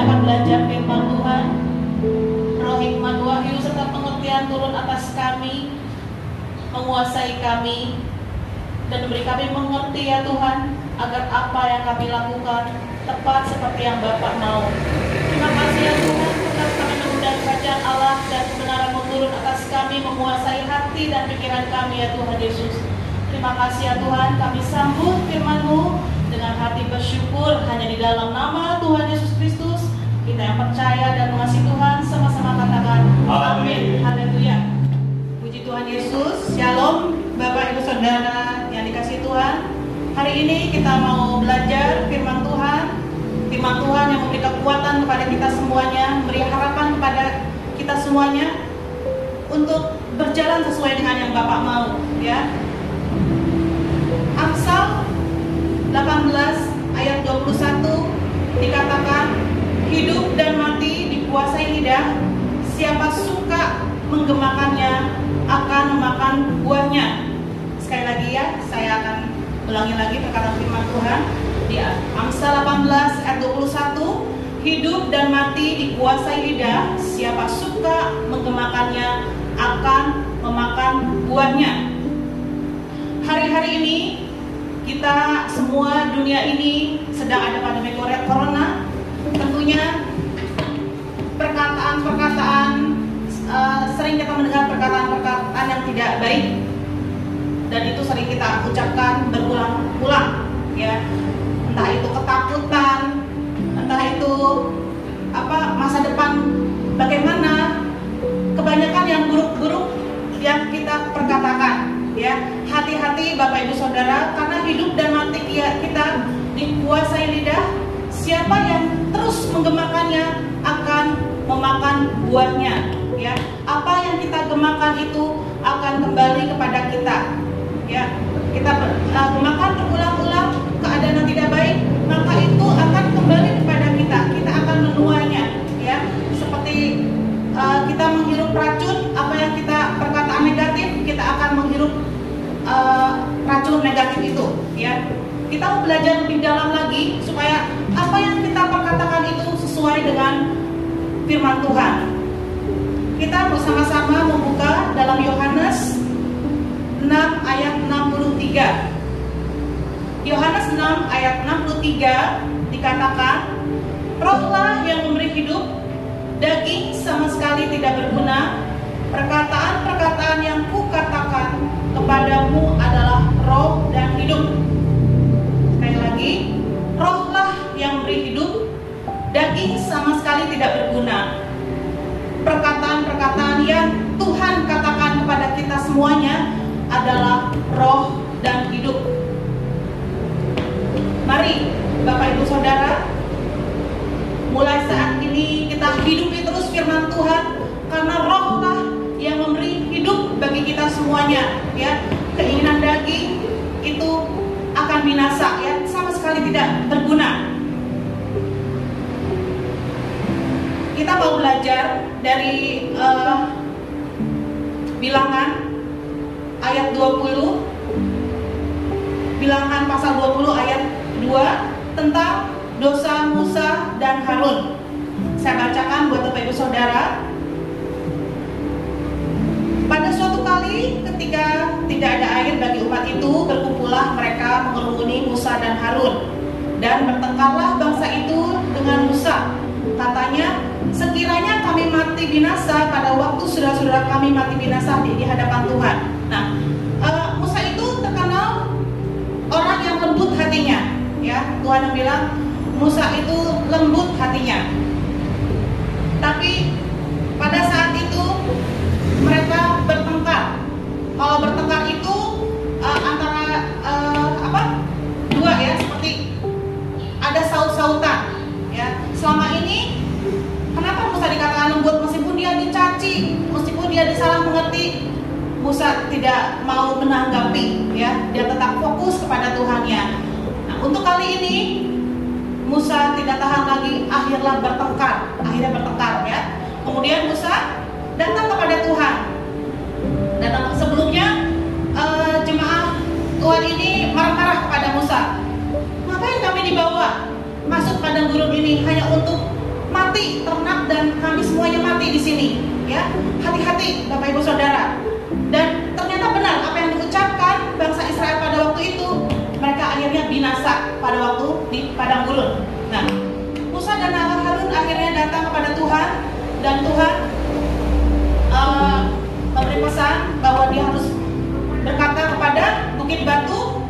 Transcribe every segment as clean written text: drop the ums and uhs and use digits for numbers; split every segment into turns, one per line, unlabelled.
akan belajar firman Tuhan. Roh hikmat wahyu serta pengertian turun atas kami, menguasai kami, dan beri kami mengerti ya Tuhan, agar apa yang kami lakukan tepat seperti yang Bapa mau. Terima kasih ya Tuhan, karena kami mengundang kerajaan Allah dan kebenaran turun atas kami, menguasai hati dan pikiran kami ya Tuhan Yesus. Terima kasih ya Tuhan, kami sambut firman-Mu dengan hati bersyukur hanya di dalam nama Tuhan Yesus Kristus. Kita yang percaya dan mengasihi Tuhan sama-sama katakan amin. Haleluya. Puji Tuhan Yesus. Shalom Bapak Ibu Saudara yang dikasihi Tuhan. Hari ini kita mau belajar firman Tuhan. Firman Tuhan yang memberi kekuatan kepada kita semuanya, memberi harapan kepada kita semuanya untuk berjalan sesuai dengan yang Bapak mau, ya. Amsal 18 ayat 21 dikatakan, hidup dan mati dikuasai lidah, siapa suka menggemakannya akan memakan buahnya. Sekali lagi ya, saya akan ulangi lagi perkataan firman Tuhan di Amsal 18 ayat 21, hidup dan mati dikuasai lidah, siapa suka menggemakannya akan memakan buahnya. Hari-hari ini kita semua, dunia ini sedang ada pandemi corona. Tentunya perkataan-perkataan sering kita mendengar perkataan-perkataan yang tidak baik, dan itu sering kita ucapkan berulang-ulang, ya. Entah itu ketakutan, entah itu masa depan bagaimana, kebanyakan yang buruk-buruk yang kita perkatakan, ya. Hati-hati Bapak Ibu Saudara, karena hidup dan mati kita dikuasai lidah. Siapa yang terus menggemakannya akan memakan buahnya, ya. Apa yang kita gemakan itu akan kembali kepada kita, ya. Kita gemakan berulang-ulang keadaan yang tidak baik, maka itu akan kembali kepada kita. Kita akan menuainya, ya. Seperti kita menghirup racun, apa yang kita perkataan negatif, kita akan menghirup racun negatif itu, ya. Kita mau belajar lebih dalam lagi supaya apa yang kita perkatakan itu sesuai dengan firman Tuhan. Kita bersama-sama membuka dalam Yohanes 6 ayat 63. Yohanes 6 ayat 63 dikatakan, rohlah yang memberi hidup, daging sama sekali tidak berguna. Perkataan-perkataan yang kukatakan kepadamu adalah roh dan hidup. Sekali lagi, rohlah yang memberi hidup, daging sama sekali tidak berguna. Perkataan-perkataan yang Tuhan katakan kepada kita semuanya adalah roh dan hidup. Mari Bapak Ibu Saudara, mulai saat ini kita hidupi terus firman Tuhan, karena rohlah yang memberi hidup bagi kita semuanya, ya. Keinginan daging itu akan binasa, ya, sama sekali tidak berguna. Kita mau belajar dari Bilangan ayat 20, Bilangan pasal 20 ayat 2 tentang dosa Musa dan Harun. Saya bacakan buat Bapak Ibu Saudara. Pada suatu kali ketika tidak ada air bagi umat itu, berkumpullah mereka mengerumuni Musa dan Harun, dan bertengkarlah bangsa itu dengan Musa. Katanya, sekiranya kami mati binasa pada waktu saudara-saudara kami mati binasa di hadapan Tuhan. Nah, Musa itu terkenal orang yang lembut hatinya, ya. Tuhan yang bilang Musa itu lembut hatinya. Tapi pada saat itu mereka bertengkar. Kalau bertengkar itu antara dua, ya, seperti ada saut-sautan, ya. Selama ini kenapa Musa dikatakan lembut? Meskipun dia dicaci, meskipun dia disalah mengerti, Musa tidak mau menanggapi, ya. Dia tetap fokus kepada Tuhannya. Nah, untuk kali ini Musa tidak tahan lagi, akhirnya bertengkar, ya. Kemudian Musa datang kepada Tuhan. Datang sebelumnya jemaah Tuhan ini marah-marah kepada Musa. Ngapain kami dibawa masuk padang gurun ini hanya untuk mati ternak dan kami semuanya mati di sini. Ya, hati-hati Bapak Ibu Saudara. Dan ternyata benar apa yang diucapkan bangsa Israel pada waktu itu, mereka akhirnya binasa pada waktu di padang gurun. Nah, Musa dan Harun akhirnya datang kepada Tuhan, dan Tuhan memberi pesan bahwa dia harus berkata kepada bukit batu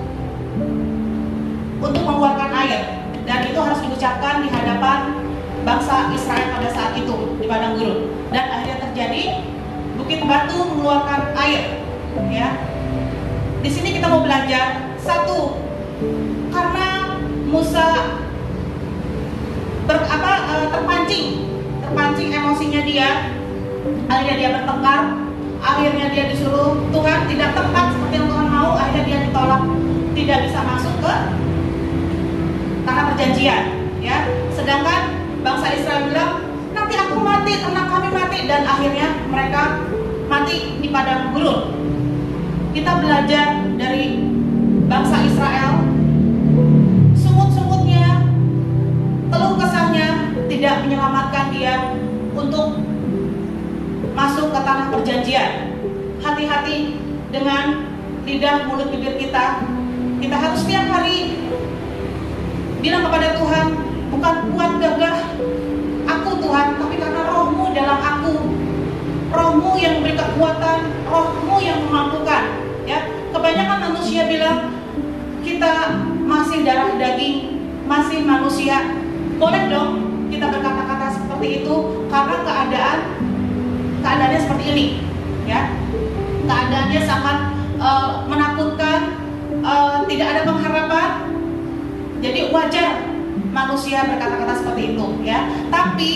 untuk mengeluarkan air, dan itu harus diucapkan di hadapan bangsa Israel pada saat itu di padang gurun. Dan akhirnya terjadi, bukit batu mengeluarkan air. Ya, di sini kita mau belajar satu, karena Musa terpancing emosinya dia, akhirnya dia bertengkar, akhirnya dia disuruh Tuhan tidak tepat seperti yang Tuhan mau, akhirnya dia ditolak, tidak bisa masuk ke tanah perjanjian. Ya, sedangkan bangsa Israel bilang, nanti aku mati, ternak kami mati, dan akhirnya mereka mati di padang gurun. Kita belajar dari bangsa Israel, sungut-sungutnya, keluh kesahnya tidak menyelamatkan dia untuk masuk ke tanah perjanjian. Hati-hati dengan lidah mulut bibir kita. Kita harus setiap hari bilang kepada Tuhan, bukan kuat gagah aku Tuhan, tapi karena Roh-Mu dalam aku, Roh-Mu yang memberi kekuatan, Roh-Mu yang memampukan. Ya, kebanyakan manusia bilang kita masih darah daging, masih manusia. Boleh dong kita berkata-kata seperti itu karena keadaannya seperti ini. Ya, keadaannya sangat menakutkan, tidak ada pengharapan. Jadi wajar manusia berkata-kata seperti itu, ya. Tapi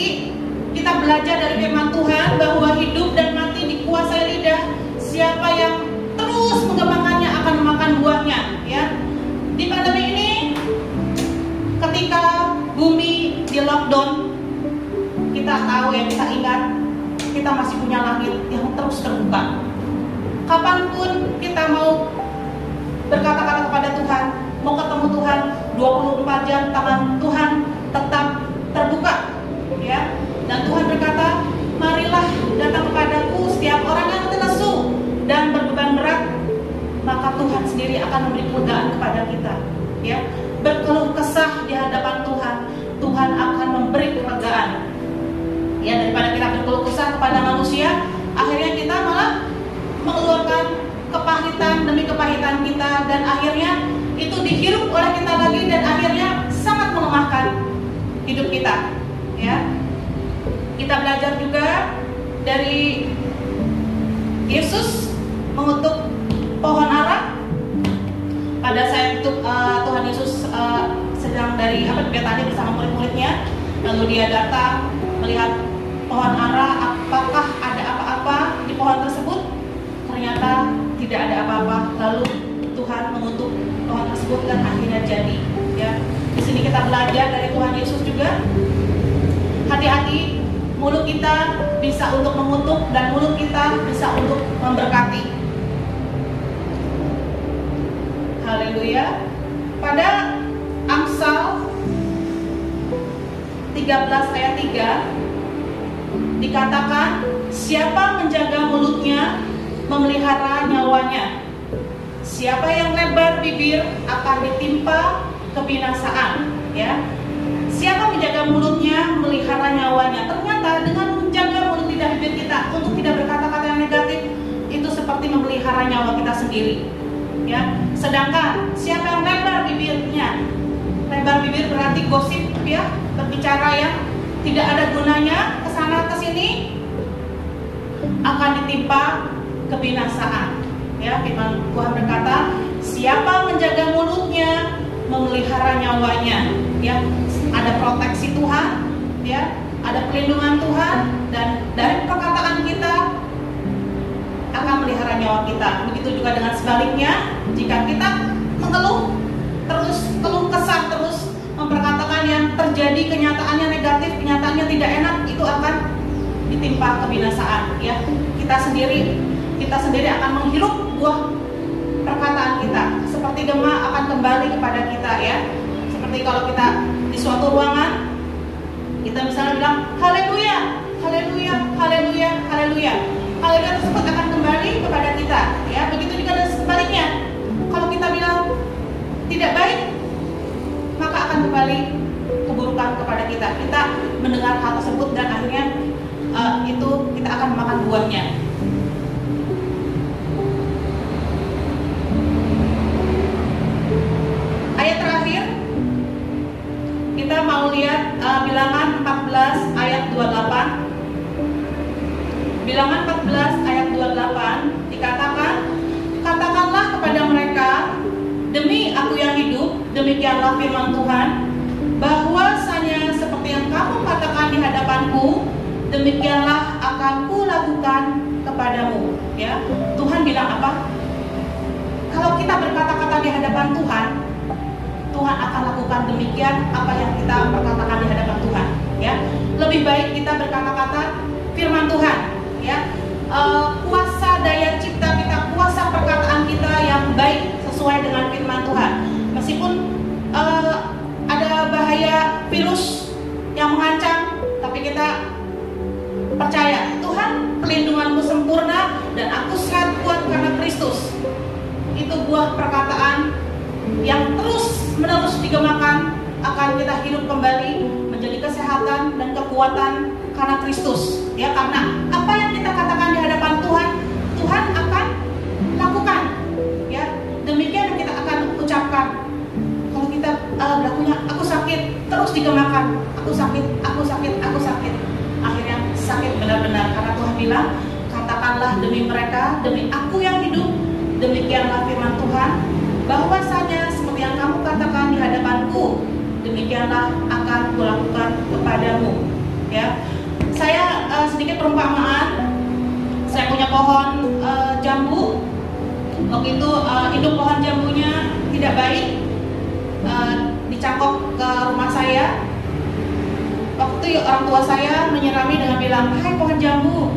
kita belajar dari firman Tuhan bahwa hidup dan mati dikuasai lidah. Siapa yang terus mengembangkannya akan memakan buahnya, ya. Di pandemi ini, ketika bumi di lockdown, kita tahu ya, kita ingat kita masih punya langit yang terus terbuka. Kapanpun kita mau berkata-kata kepada Tuhan, mau ketemu Tuhan, 24 jam tangan Tuhan tetap terbuka, ya. Dan Tuhan berkata, marilah datang kepadaku setiap orang yang letih lesu dan berbeban berat, maka Tuhan sendiri akan memberi kelegaan kepada kita, ya. Berkeluh kesah di hadapan Tuhan, Tuhan akan memberi kelegaan. Ya, daripada kita berkeluh kesah kepada manusia, akhirnya kita malah mengeluarkan kepahitan demi kepahitan kita, dan akhirnya itu dihirup oleh kita lagi, dan akhirnya sangat melemahkan hidup kita. Ya, kita belajar juga dari Yesus mengutuk pohon ara. Pada saat itu Tuhan Yesus sedang dari betani bersama murid-muridnya, lalu dia datang melihat pohon ara, apakah ada apa-apa di pohon tersebut? Ternyata tidak ada apa-apa. Lalu Tuhan mengutuk pohon tersebut dan akhirnya jadi. Ya, di sini kita belajar dari Tuhan Yesus juga. Hati-hati, mulut kita bisa untuk mengutuk dan mulut kita bisa untuk memberkati. Haleluya. Pada Amsal 13 ayat 3 dikatakan, siapa menjaga mulutnya memelihara nyawanya. Siapa yang lebar bibir akan ditimpa kebinasaan. Ya, siapa menjaga mulutnya memelihara nyawanya. Ternyata dengan menjaga mulut lidah bibir kita untuk tidak berkata-kata yang negatif, itu seperti memelihara nyawa kita sendiri. Ya, sedangkan siapa yang lebar bibirnya, lebar bibir berarti gosip, ya, berbicara yang tidak ada gunanya kesana kesini, akan ditimpa kebinasaan. Ya, firman Tuhan berkata, siapa menjaga mulutnya memelihara nyawanya. Ya, ada proteksi Tuhan, ya, ada perlindungan Tuhan, dan dari perkataan kita akan melihara nyawa kita. Begitu juga dengan sebaliknya, jika kita mengeluh terus, keluh kesah terus, memperkatakan yang terjadi kenyataannya negatif, kenyataannya tidak enak, itu akan ditimpa kebinasaan. Ya, kita sendiri akan menghirup buah perkataan kita. Seperti gema akan kembali kepada kita, ya. Seperti kalau kita di suatu ruangan, Kita misalnya bilang haleluya, haleluya, haleluya, haleluya. Haleluya tersebut akan kembali kepada kita, ya. Begitu juga dengan sebaliknya. Kalau kita bilang tidak baik, maka akan kembali keburukan kepada kita. Kita mendengar hal tersebut dan akhirnya itu kita akan memakan buahnya. Ayat terakhir kita mau lihat Bilangan 14 ayat 28. Bilangan 14 ayat 28 dikatakan, katakanlah kepada mereka, demi aku yang hidup, demikianlah firman Tuhan, bahwasanya seperti yang kamu katakan di hadapanku, demikianlah akan kulakukan kepadamu. Ya, Tuhan bilang apa? Kalau kita berkata-kata di hadapan Tuhan, Tuhan akan lakukan demikian apa yang kita perkatakan di hadapan Tuhan. Ya, lebih baik kita berkata-kata firman Tuhan. Ya, kuasa daya cipta kita, kuasa perkataan kita yang baik sesuai dengan firman Tuhan. Meskipun ada bahaya virus yang mengancam, tapi kita percaya Tuhan perlindunganmu sempurna dan aku sangat kuat karena Kristus. Itu buah perkataan yang terus menerus digemakan, akan kita hidup kembali menjadi kesehatan dan kekuatan karena Kristus. Ya, karena apa yang kita katakan di hadapan Tuhan, Tuhan akan lakukan. Ya, demikian yang kita akan ucapkan. Kalau kita berlakunya aku sakit, terus digemakan, aku sakit, aku sakit, aku sakit. Akhirnya sakit benar-benar, karena Tuhan bilang, katakanlah demi mereka, demi aku yang hidup, demikianlah firman Tuhan, bahwasanya seperti yang kamu katakan di hadapanku, demikianlah akan kulakukan kepadamu. Ya, saya sedikit perumpamaan. Saya punya pohon jambu. Waktu itu induk pohon jambunya tidak baik, dicangkok ke rumah saya. Waktu itu orang tua saya menyirami dengan bilang, hai pohon jambu,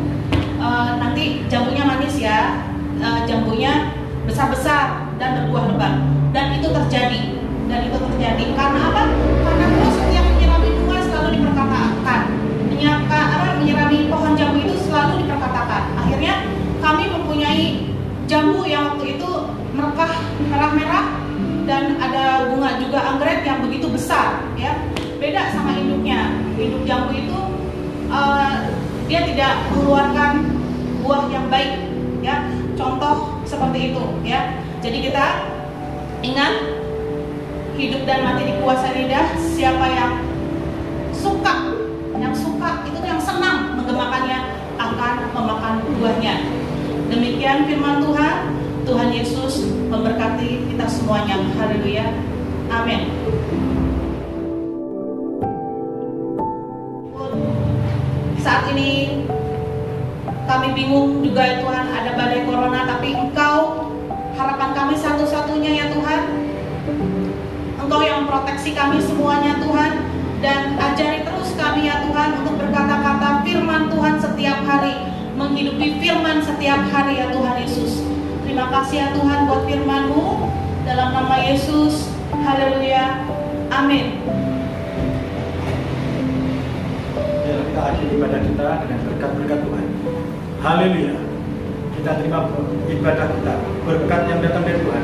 nanti jambunya manis ya, jambunya besar-besar dan berbuah lebat. Dan itu terjadi. Karena apa? Karena terus setiap menyirami bunga selalu diperkatakan, menyirami pohon jambu itu selalu diperkatakan. Akhirnya kami mempunyai jambu yang waktu itu merekah merah-merah dan ada bunga juga anggrek yang begitu besar. Ya, beda sama induknya. Induk jambu itu dia tidak mengeluarkan buah yang baik. Ya, contoh seperti itu. Ya, jadi kita ingat, hidup dan mati dikuasai lidah. Siapa yang suka itu yang senang menggemakannya akan memakan buahnya. Demikian firman Tuhan. Tuhan Yesus memberkati kita semuanya. Haleluya. Amin. Saat ini kami bingung juga ya Tuhan, ada badai corona, tapi Engkau harapan kami satu-satunya ya Tuhan. Engkau yang memproteksi kami semuanya Tuhan. Dan ajari terus kami ya Tuhan untuk berkata-kata firman Tuhan setiap hari, menghidupi firman setiap hari ya Tuhan Yesus. Terima kasih ya Tuhan buat firman-Mu, dalam nama Yesus. Haleluya. Amin.
Kita akhiri ibadah kita dengan berkat-berkat Tuhan. Haleluya. Kita terima ibadah kita, berkat yang datang dari Tuhan,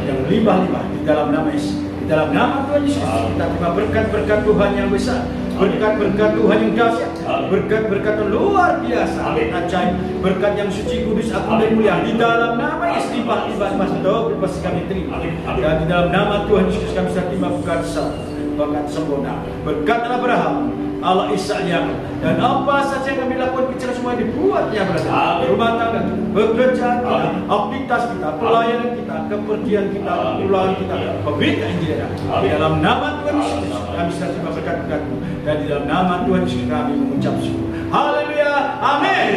yang limpah-limpah di dalam nama Yesus. Dalam nama Tuhan Yesus, kita terima berkat-berkat Tuhan yang besar, berkat-berkat Tuhan yang dahsyat, berkat-berkat yang luar biasa, ajaib, berkat yang suci, kudus, agung dan mulia. Di dalam nama Yesus, limpah-limpah pasti kami terima. Dan di dalam nama Tuhan Yesus kami terima berkat sempurna, berkat Abraham, Allah Ishak, Yakub, dan apa saja yang kami lakukan bicara semua dibuatnya berada. Rumah tangga, bekerja kita, aktivitas kita, pelayanan kita, kepergian kita, pulang kita, pemberitaan Injil. Di dalam nama Tuhan Yesus kami sedang terima berkat-berkat-Mu, dan di dalam nama Tuhan Yesus kami mengucap syukur. Haleluya. Amin.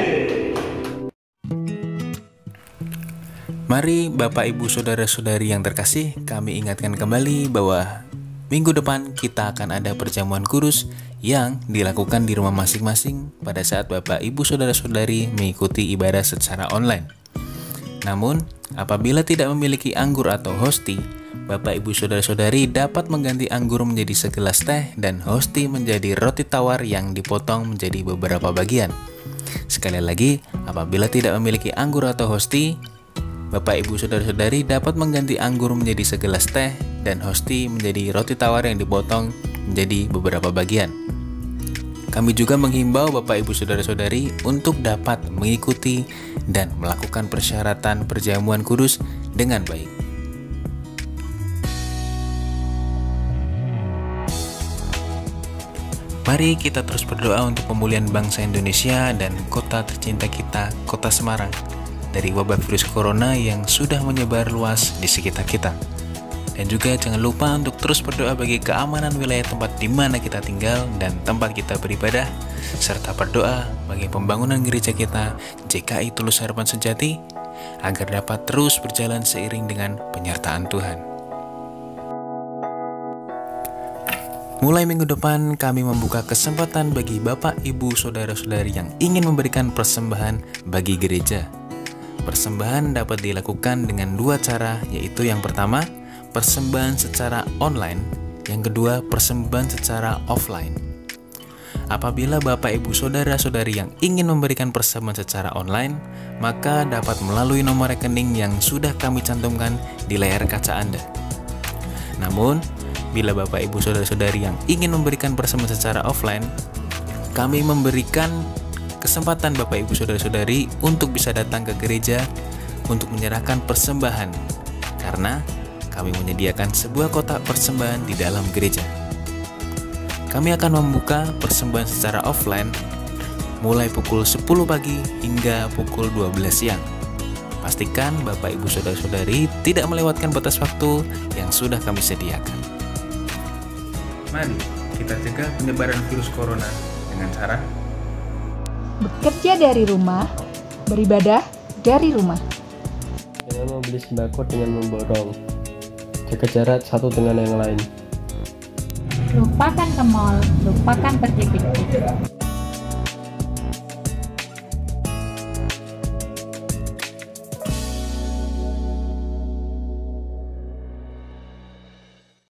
Mari Bapak Ibu Saudara-saudari yang terkasih, kami ingatkan kembali bahwa minggu depan kita akan ada perjamuan kudus yang dilakukan di rumah masing-masing pada saat Bapak Ibu Saudara-saudari mengikuti ibadah secara online. Namun, apabila tidak memiliki anggur atau hosti, Bapak Ibu Saudara-saudari dapat mengganti anggur menjadi segelas teh dan hosti menjadi roti tawar yang dipotong menjadi beberapa bagian. Sekali lagi, apabila tidak memiliki anggur atau hosti, Bapak Ibu Saudara-saudari dapat mengganti anggur menjadi segelas teh dan hosti menjadi roti tawar yang dipotong menjadi beberapa bagian. Kami juga menghimbau Bapak Ibu Saudara-saudari untuk dapat mengikuti dan melakukan persyaratan perjamuan kudus dengan baik. Mari kita terus berdoa untuk pemulihan bangsa Indonesia dan kota tercinta kita, Kota Semarang, dari wabah virus corona yang sudah menyebar luas di sekitar kita. Dan juga jangan lupa untuk terus berdoa bagi keamanan wilayah tempat di mana kita tinggal dan tempat kita beribadah, serta berdoa bagi pembangunan gereja kita, JKI Tulus Harapan Sejati, agar dapat terus berjalan seiring dengan penyertaan Tuhan. Mulai minggu depan, kami membuka kesempatan bagi Bapak, Ibu, Saudara-saudari yang ingin memberikan persembahan bagi gereja. Persembahan dapat dilakukan dengan dua cara, yaitu yang pertama, persembahan secara online, yang kedua, persembahan secara offline. Apabila Bapak, Ibu, Saudara-saudari yang ingin memberikan persembahan secara online, maka dapat melalui nomor rekening yang sudah kami cantumkan di layar kaca Anda. Namun, bila Bapak, Ibu, Saudara-saudari yang ingin memberikan persembahan secara offline, kami memberikan kesempatan Bapak, Ibu, Saudara-saudari untuk bisa datang ke gereja untuk menyerahkan persembahan, karena kami menyediakan sebuah kotak persembahan di dalam gereja. Kami akan membuka persembahan secara offline mulai pukul 10 pagi hingga pukul 12 siang. Pastikan Bapak, Ibu, Saudara-saudari tidak melewatkan batas waktu yang sudah kami sediakan. Mari kita cegah penyebaran virus corona dengan cara
bekerja dari rumah, beribadah dari rumah.
Jangan membeli sembako dengan memborong. Jaga jarak satu dengan yang lain.
Lupakan ke mall, lupakan pergi piknik.